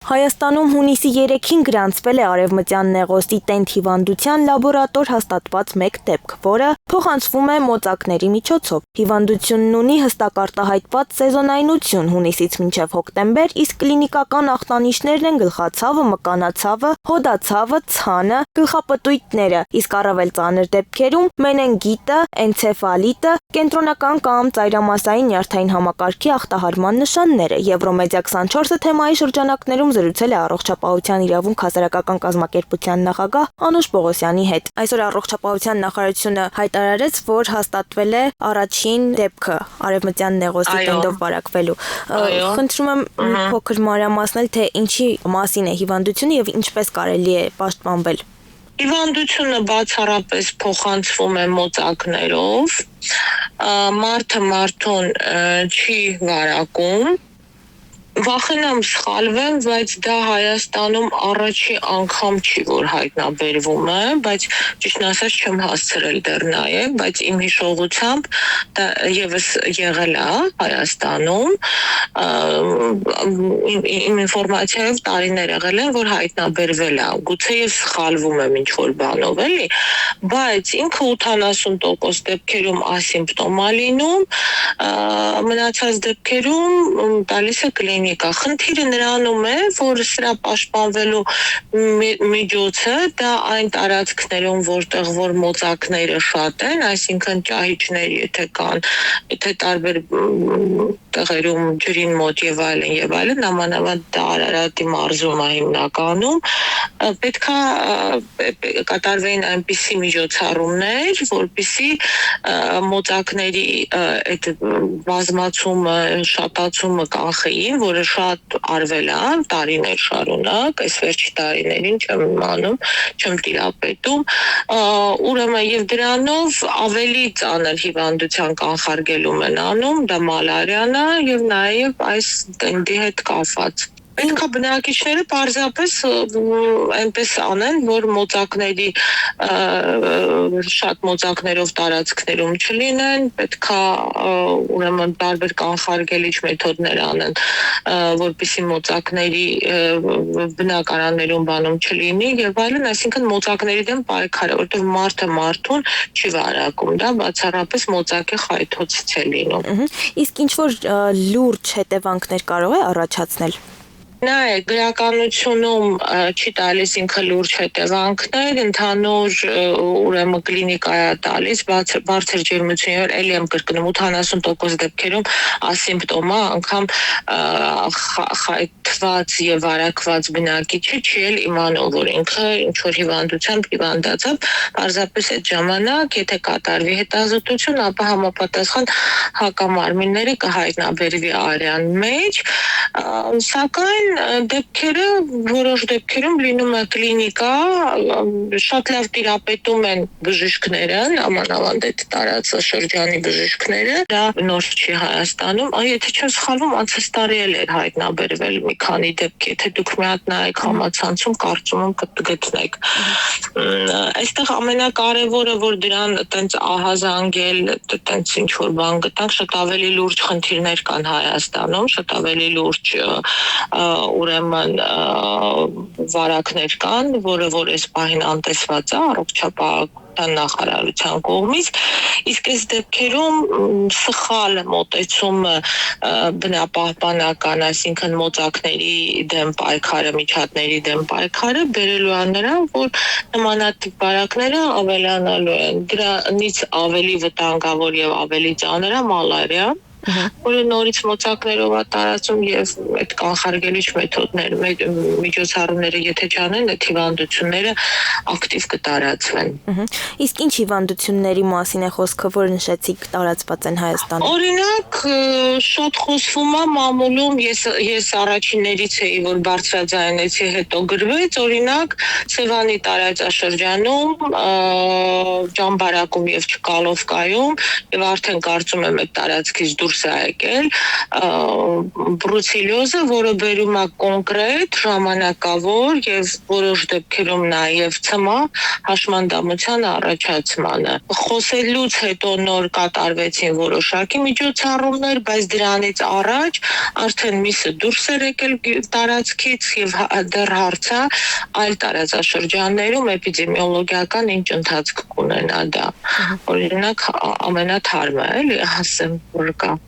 Հայաստանում հունիսի 3-ին գրանցվել է արևմտյան նեղոսի տենդ հիվանդության լաբորատոր հաստատված մեկ դեպք, որը փոխանցվում է մոծակների միջոցով։ Հիվանդությունն ունի հստակ արտահայտված սեզոնայնություն հունիսից մինչև հոկտեմբեր, իսկ կլինիկական ախտանիշներն են գլխացավը, մկանացավը, հոդացավը, ցանը, գլխապտույտները, իսկ առավել ծանր դեպքերում մենենգիտը, էնցեֆալիտը, կենտրոնական կամ ծայրամասային նյարդային համակարգի ախտահարման նշանները։ Եվրոմեդիա 24-ը թեմայի շրջանակներում զրուցել է առողջապահության իրավունք հասարակական կազմակերպության նախագահ Անուշ Պողոսյանի հետ։ Այսօր առողջապահության նախարարությունը հայտարարեց, որ հաստատվել է առաջին դեպքը արևմտյան նեղոսի տենդով վարակվելու։ Խնդրում եմ փոքր մանրամասնել, թե ինչի մասին է հիվանդությունը եւ ինչպես կարելի է պաշտպանվել։ Հիվանդությունը բացառապես փոխանցվում է մոծակներով, մարդը մարդուն չի վարակում։ Վախենամ սխալվեմ, բայց դա Հայաստանում առաջի անգամ չի, որ հայտնաբերվում է, բայց ճիշտն ասած չեմ հասցրել դեռ նայել, բայց իմ հիշողությամբ դա եւս եղել է Հայաստանում, իմ ինֆորմացիայով տարիներ եղել են, որ հայտնաբերվել է, գուցե եւ սխալվում եմ ինչ-որ բանով, էլի, բայց ինքը 80% դեպքերում ասիմպտոմ է լինում, մնացած դեպքերում տալիս է կլինիկա։ Խնդիրը նրանում է, որ սրա պաշտպանվելու միջոցը դա այն տարածքներում, որտեղ որ մոծակները շատ են, այսինքն ճահիճներ, եթե կան, եթե տարբեր տեղերում ջրին մոտ եւ այլն, նամանավանդ դա Արարատի մարզում է հիմնականում, պետք է կատարվեն այնպիսի միջոցառումներ, որպեսզի մոծակների այդ բազմացումը, շատացումը կանխեին, որը շատ արվել է տարիներ շարունակ, այս վերջի տարիներին չեմ իմանում, չեմ տիրապետում, ուրեմն եւ դրանով ավելի ծանր հիվանդության կանխարգելում են անում, դա մալարիան է եւ նաեւ այս տենդի հետ կապված։ Պետք է բնակիչները պարզապես այնպես անեն, որ մոծակների շատ մոծակներով տարածքներում չլինեն, պետք է ուրեմն տարբեր կանխարգելիչ մեթոդներ անեն, որպեսզի մոծակների բնակարաններում բանում չլինի եւ այլն, այսինքն մոծակների դեմ պայքարը, որտեղ մարդը մարդուն չի վարակում, դա բացառապես մոծակի խայթոցից է լինում։ Իսկ ինչ որ լուրջ հետևանքներ կարող է առաջացնել։ Նայեք, գրականությունում չի տալիս ինքը լուրջ հետևանքներ, ընդհանուր ուրեմն կլինիկա է տալիս, բարձր ջերմություններ, էլի եմ կրկնում, 80% դեպքերում ասիմպտոմա, անգամ խայթված եւ վարակված բնակիչը չի էլ իմանում, որ ինքը ինչ-որ հիվանդությամբ հիվանդացավ, պարզապես այդ ժամանակ, եթե կատարվի հետազոտություն, ապա համապատասխան հակամարմինները կհայտնաբերվի արյան մեջ, սակայն դեպքերը որոշ դեպքերում լինում է կլինիկա, շատ լավ տիրապետում են բժիշկները, ամանավանդ այդ տարածաշրջանի բժիշկները, դա նոր չի Հայաստանում, եթե չեմ սխալվում, անցած տարի էլ էր հայտնաբերվել մի քանի դեպք, եթե դուք մի հատ նայեք համացանցում, կարծում եմ կգտնեք։ Այստեղ ամենակարևորը, որ դրան այտենց ահազանգել, այտենց ինչ որ բան գտանք, շատ ավելի լուրջ խնդիրներ կան Հայաստանում, շատ ավելի լուրջ ուրեմն վարակներ կան, որը որ այս պահին անտեսված է առողջապահության նախարարության կողմից, իսկ այս դեպքերում սխալ մոտեցումը բնապահպանական, այսինքն մոծակների դեմ պայքարը, միջատների դեմ պայքարը բերելու է նրան, որ նմանատիպ վարակները ավելանալու են։ Դրանից ավելի վտանգավոր եւ ավելի ծանր է մալարիա, որը նորից մոծակներով է տարածում եւ այդ կանխարգելիչ մեթոդներ, միջոցառումները եթե չանեն, այդ հիվանդությունները ակտիվ կտարածվեն։ Իսկ ինչ հիվանդությունների մասին է խոսքը, որ նշեցիք տարածված են Հայաստանում։ Օրինակ, շատ խոսվում է մամուլում, ես առաջիններից էի, որ բարձրաձայնեցի, հետո գրվեց, օրինակ, Սևանի տարածաշրջանում, Ջամբարակում եւ Չկալովկայում, եւ արդեն կարծում եմ այդ տարածքից դուրս դուրս է եկել բրուցիլիոզը, որը բերում է կոնկրետ ժամանակավոր եւ որոշ դեպքերում նաեւ ցմահ հաշմանդամության առաջացմանը։ Խոսելուց հետո նոր կատարվեցին որոշակի միջոցառումներ, բայց դրանից առաջ արդեն միսը դուրս էր եկել տարածքից եւ դեռ հարցա այլ տարածաշրջաններում էպիդեմիոլոգիական ինչ ընթացք կունենա դա։ Օրինակ ամենաթարմը էլի ասեմ, որ կա